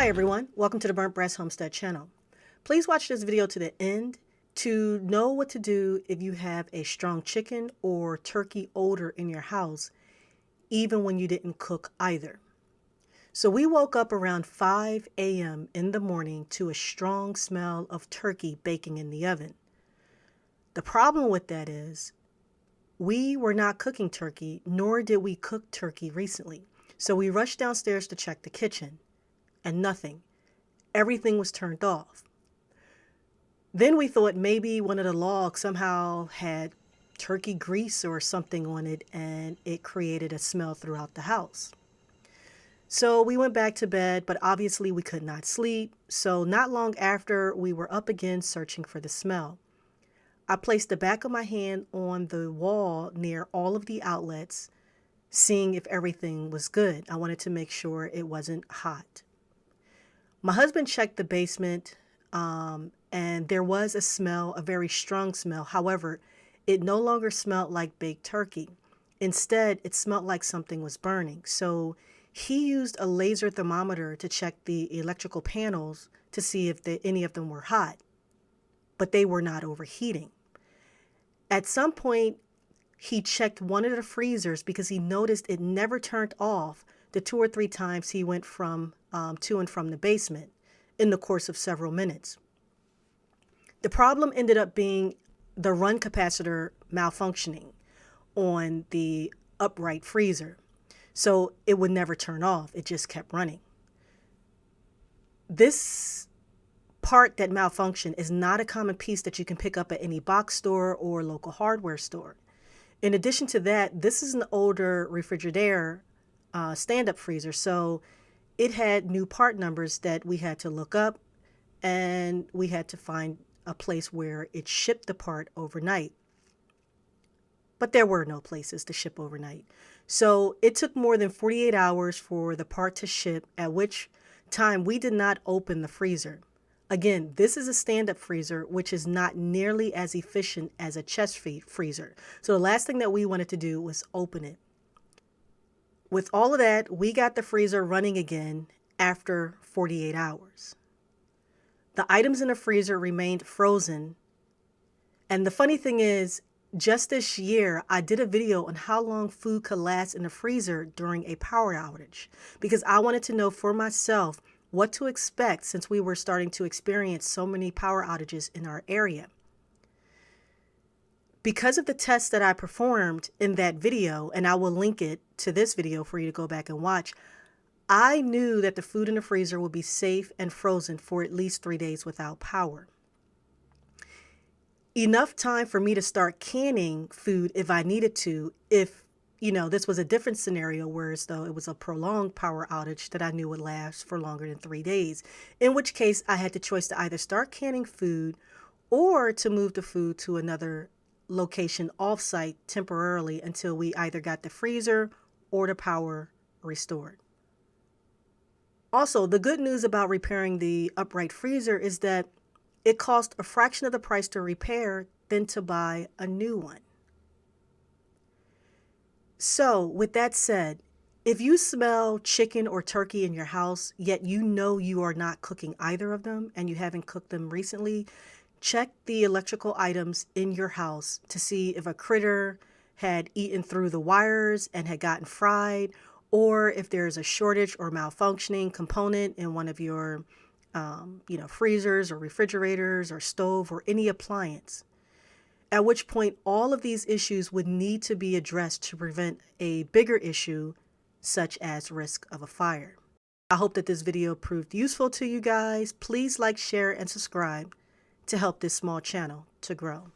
Hi everyone, welcome to the Burnt Brass Homestead channel. Please watch this video to the end to know what to do if you have a strong chicken or turkey odor in your house, even when you didn't cook either. So we woke up around 5 a.m. in the morning to a strong smell of turkey baking in the oven. The problem with that is we were not cooking turkey, nor did we cook turkey recently. So we rushed downstairs to check the kitchen. And nothing. Everything was turned off. Then we thought maybe one of the logs somehow had turkey grease or something on it, and it created a smell throughout the house. So we went back to bed, but obviously we could not sleep. So not long after, we were up again searching for the smell. I placed the back of my hand on the wall near all of the outlets, seeing if everything was good. I wanted to make sure it wasn't hot. My husband checked the basement, and there was a smell, a very strong smell. However, it no longer smelled like baked turkey. Instead, it smelled like something was burning. So he used a laser thermometer to check the electrical panels to see if any of them were hot, but they were not overheating. At some point, he checked one of the freezers because he noticed it never turned off the 2 or 3 times he went from to and from the basement in the course of several minutes. The problem ended up being the run capacitor malfunctioning on the upright freezer. So it would never turn off. It just kept running. This part that malfunctioned is not a common piece that you can pick up at any box store or local hardware store. In addition to that, this is an older Refrigerator stand-up freezer, so it had new part numbers that we had to look up, and we had to find a place where it shipped the part overnight. But there were no places to ship overnight. So it took more than 48 hours for the part to ship, at which time we did not open the freezer. Again, this is a stand-up freezer, which is not nearly as efficient as a chest freezer. So the last thing that we wanted to do was open it. With all of that, we got the freezer running again after 48 hours. The items in the freezer remained frozen. And the funny thing is, just this year, I did a video on how long food could last in the freezer during a power outage, because I wanted to know for myself what to expect since we were starting to experience so many power outages in our area. Because of the tests that I performed in that video, and I will link it to this video for you to go back and watch, I knew that the food in the freezer would be safe and frozen for at least 3 days without power. Enough time for me to start canning food if I needed to, if this was a different scenario, whereas though it was a prolonged power outage that I knew would last for longer than 3 days, in which case I had the choice to either start canning food or to move the food to another location off-site temporarily until we either got the freezer or the power restored. Also, the good news about repairing the upright freezer is that it cost a fraction of the price to repair than to buy a new one. So, with that said, if you smell chicken or turkey in your house, yet you know you are not cooking either of them and you haven't cooked them recently, check the electrical items in your house to see if a critter had eaten through the wires and had gotten fried, or if there's a shortage or malfunctioning component in one of your freezers or refrigerators or stove or any appliance. At which point all of these issues would need to be addressed to prevent a bigger issue, such as risk of a fire. I hope that this video proved useful to you guys. Please like, share, and subscribe to help this small channel to grow.